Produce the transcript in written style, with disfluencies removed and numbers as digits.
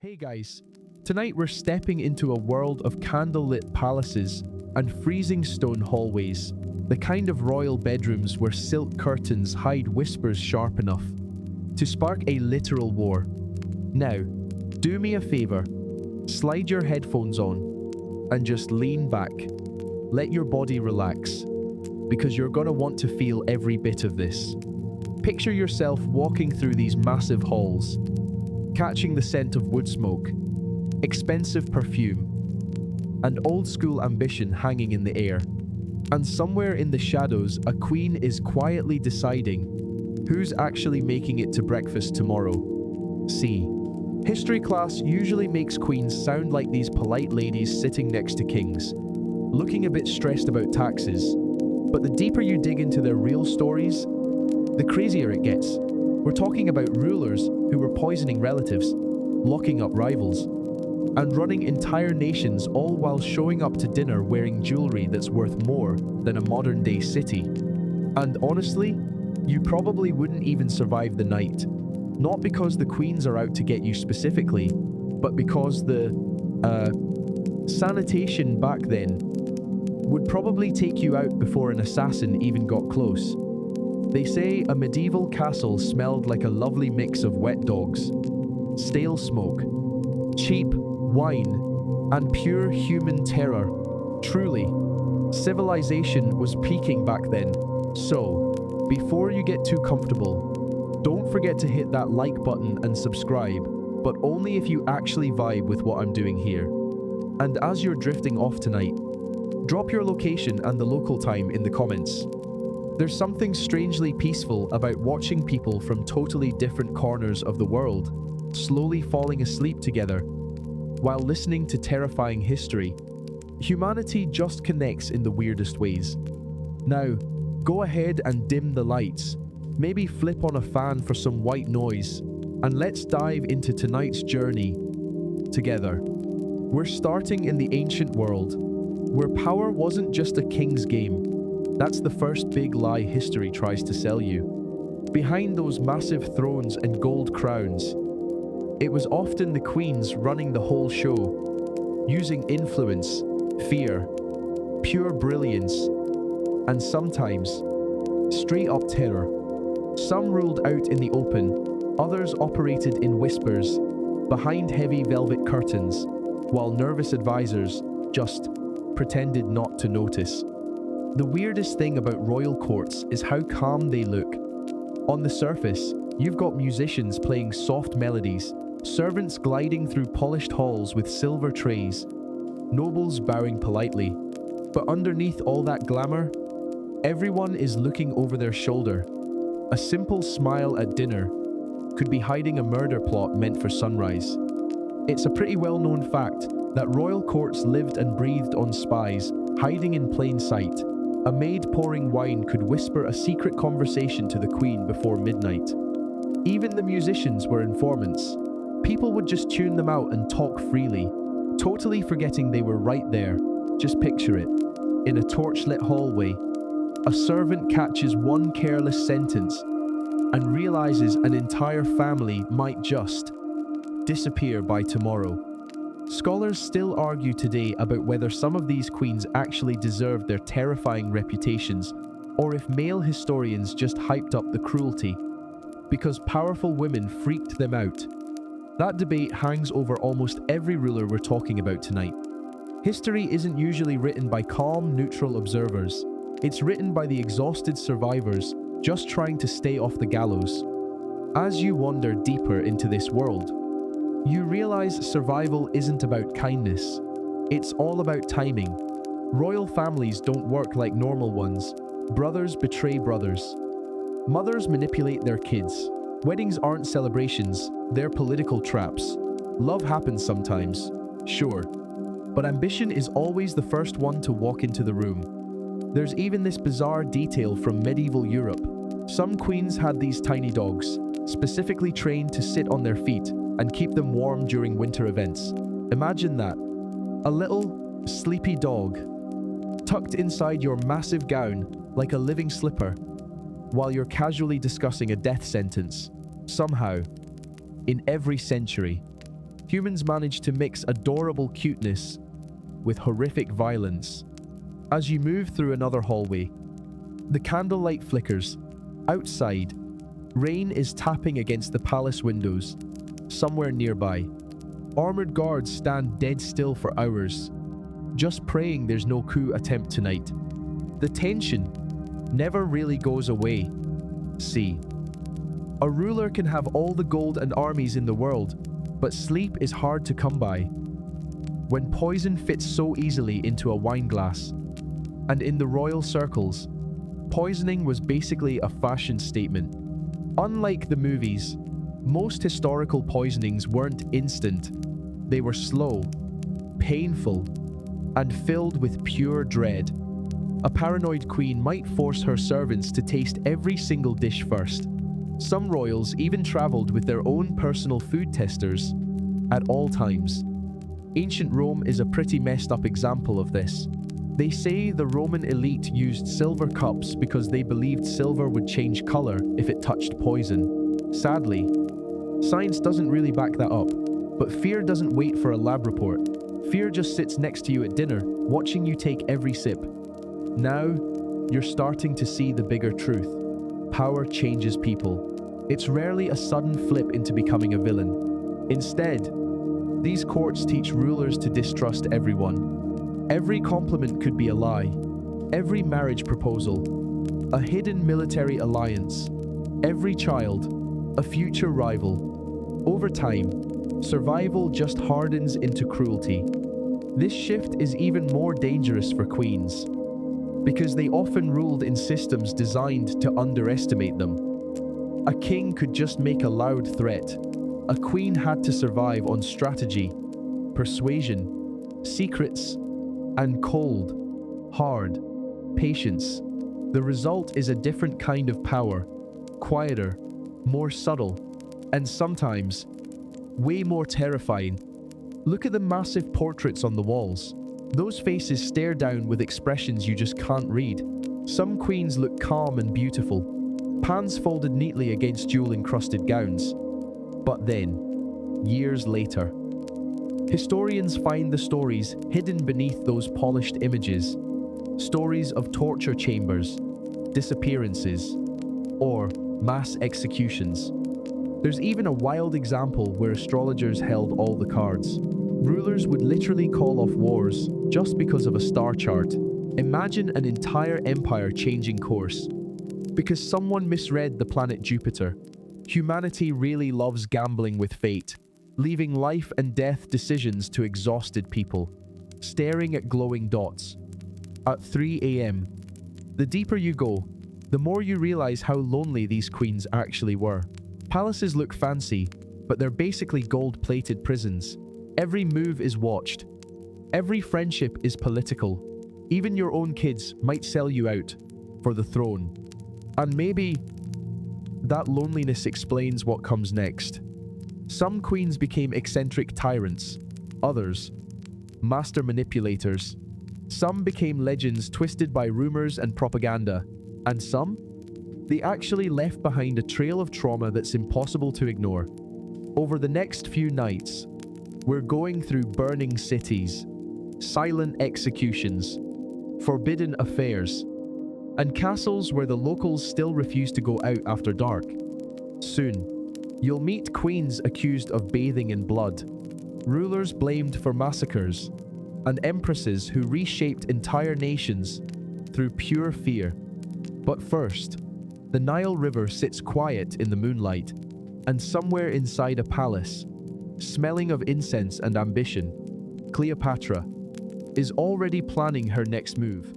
Hey guys, tonight we're stepping into a world of candlelit palaces and freezing stone hallways, the kind of royal bedrooms where silk curtains hide whispers sharp enough to spark a literal war. Now, do me a favor, slide your headphones on and just lean back. Let your body relax, because you're gonna want to feel every bit of this. Picture yourself walking through these massive halls, catching the scent of wood smoke, expensive perfume, and old-school ambition hanging in the air. And somewhere in the shadows, a queen is quietly deciding who's actually making it to breakfast tomorrow. See, history class usually makes queens sound like these polite ladies sitting next to kings, looking a bit stressed about taxes. But the deeper you dig into their real stories, the crazier it gets. We're talking about rulers who were poisoning relatives, locking up rivals, and running entire nations, all while showing up to dinner wearing jewelry that's worth more than a modern-day city. And honestly, you probably wouldn't even survive the night. Not because the queens are out to get you specifically, but because the sanitation back then would probably take you out before an assassin even got close. They say a medieval castle smelled like a lovely mix of wet dogs, stale smoke, cheap wine, and pure human terror. Truly, civilization was peaking back then. So, before you get too comfortable, don't forget to hit that like button and subscribe, but only if you actually vibe with what I'm doing here. And as you're drifting off tonight, drop your location and the local time in the comments. There's something strangely peaceful about watching people from totally different corners of the world slowly falling asleep together while listening to terrifying history. Humanity just connects in the weirdest ways. Now, go ahead and dim the lights, maybe flip on a fan for some white noise, and let's dive into tonight's journey together. We're starting in the ancient world, where power wasn't just a king's game. That's the first big lie history tries to sell you. Behind those massive thrones and gold crowns, it was often the queens running the whole show, using influence, fear, pure brilliance, and sometimes straight-up terror. Some ruled out in the open, others operated in whispers, behind heavy velvet curtains, while nervous advisors just pretended not to notice. The weirdest thing about royal courts is how calm they look. On the surface, you've got musicians playing soft melodies, servants gliding through polished halls with silver trays, nobles bowing politely. But underneath all that glamour, everyone is looking over their shoulder. A simple smile at dinner could be hiding a murder plot meant for sunrise. It's a pretty well-known fact that royal courts lived and breathed on spies, hiding in plain sight. A maid pouring wine could whisper a secret conversation to the queen before midnight. Even the musicians were informants. People would just tune them out and talk freely, totally forgetting they were right there. Just picture it. In a torchlit hallway, a servant catches one careless sentence and realizes an entire family might just disappear by tomorrow. Scholars still argue today about whether some of these queens actually deserved their terrifying reputations, or if male historians just hyped up the cruelty because powerful women freaked them out. That debate hangs over almost every ruler we're talking about tonight. History isn't usually written by calm, neutral observers. It's written by the exhausted survivors just trying to stay off the gallows. As you wander deeper into this world, you realize survival isn't about kindness. It's all about timing. Royal families don't work like normal ones. Brothers betray brothers. Mothers manipulate their kids. Weddings aren't celebrations, they're political traps. Love happens sometimes, sure, but ambition is always the first one to walk into the room. There's even this bizarre detail from medieval Europe. Some queens had these tiny dogs, specifically trained to sit on their feet and keep them warm during winter events. Imagine that. A little, sleepy dog, tucked inside your massive gown like a living slipper, while you're casually discussing a death sentence. Somehow, in every century, Humans manage to mix adorable cuteness with horrific violence. As you move through another hallway, the candlelight flickers. Outside, rain is tapping against the palace windows. Somewhere nearby, armored guards stand dead still for hours, just praying there's no coup attempt tonight. The tension never really goes away. See, a ruler can have all the gold and armies in the world, but sleep is hard to come by. When poison fits so easily into a wine glass, and in the royal circles, poisoning was basically a fashion statement. Unlike the movies, most historical poisonings weren't instant. They were slow, painful, and filled with pure dread. A paranoid queen might force her servants to taste every single dish first. Some royals even traveled with their own personal food testers at all times. Ancient Rome is a pretty messed up example of this. They say the Roman elite used silver cups because they believed silver would change color if it touched poison. Sadly, science doesn't really back that up, but fear doesn't wait for a lab report. Fear just sits next to you at dinner, watching you take every sip. Now, you're starting to see the bigger truth. Power changes people. It's rarely a sudden flip into becoming a villain. Instead, these courts teach rulers to distrust everyone. Every compliment could be a lie. Every marriage proposal, a hidden military alliance. Every child, a future rival. Over time, survival just hardens into cruelty. This shift is even more dangerous for queens, because they often ruled in systems designed to underestimate them. A king could just make a loud threat. A queen had to survive on strategy, persuasion, secrets, and cold, hard patience. The result is a different kind of power, quieter, more subtle, and sometimes way more terrifying. Look at the massive portraits on the walls. Those faces stare down with expressions you just can't read. Some queens look calm and beautiful, pans folded neatly against jewel-encrusted gowns. But then, years later, historians find the stories hidden beneath those polished images. Stories of torture chambers, disappearances, or mass executions. There's even a wild example where astrologers held all the cards. Rulers would literally call off wars just because of a star chart. Imagine an entire empire changing course because someone misread the planet Jupiter. Humanity really loves gambling with fate, leaving life and death decisions to exhausted people, staring at glowing dots. At 3 a.m., the deeper you go, the more you realize how lonely these queens actually were. Palaces look fancy, but they're basically gold-plated prisons. Every move is watched. Every friendship is political. Even your own kids might sell you out for the throne. And maybe that loneliness explains what comes next. Some queens became eccentric tyrants, others, master manipulators. Some became legends twisted by rumors and propaganda, and some, they actually left behind a trail of trauma that's impossible to ignore. Over the next few nights, we're going through burning cities, silent executions, forbidden affairs, and castles where the locals still refuse to go out after dark. Soon, you'll meet queens accused of bathing in blood, rulers blamed for massacres, and empresses who reshaped entire nations through pure fear. But first, the Nile River sits quiet in the moonlight, and somewhere inside a palace, smelling of incense and ambition, Cleopatra is already planning her next move.